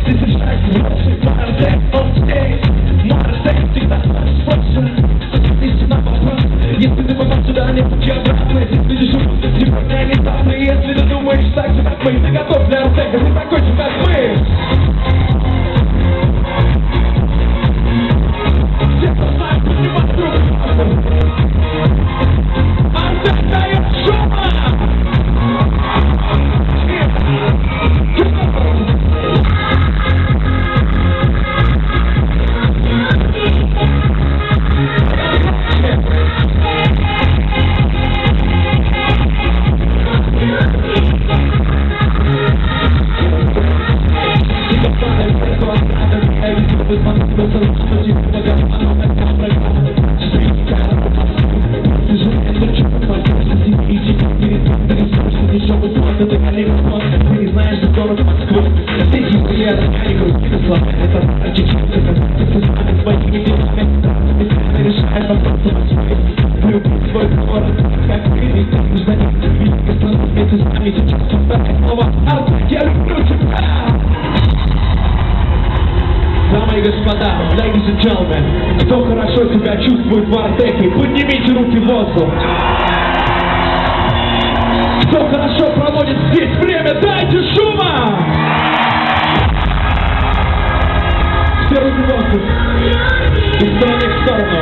Ты сражаешься в лучший Мардек, окей. Мардек всегда спрашиваешь. Ответишь на вопрос. Если ты попал сюда, нет пути обратно. Если ты видишь упустить сегодня, не завтра. Если ты думаешь так же, как мы, ты готов для Артека, ты такой же, как мы. Все, кто знает, поднимать руку. Артек дает шума! Дамы и господа, ladies and gentlemen, кто хорошо себя чувствует в Артеке, поднимите руки в воздух. Кто хорошо проводит здесь время, дайте шума! Все руки в воздух. Из стороны в сторону.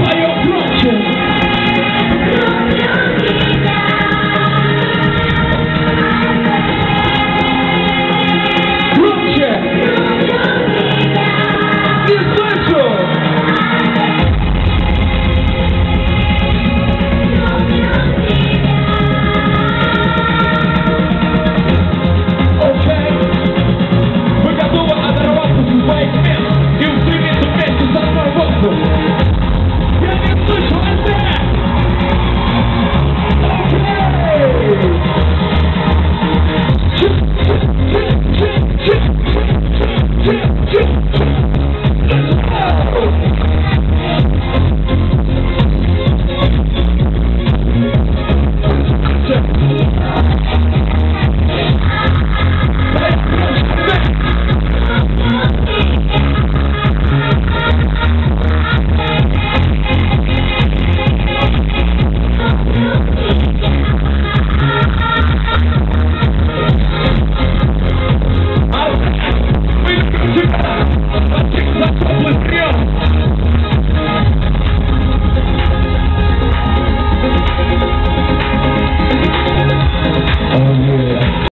Поем громче!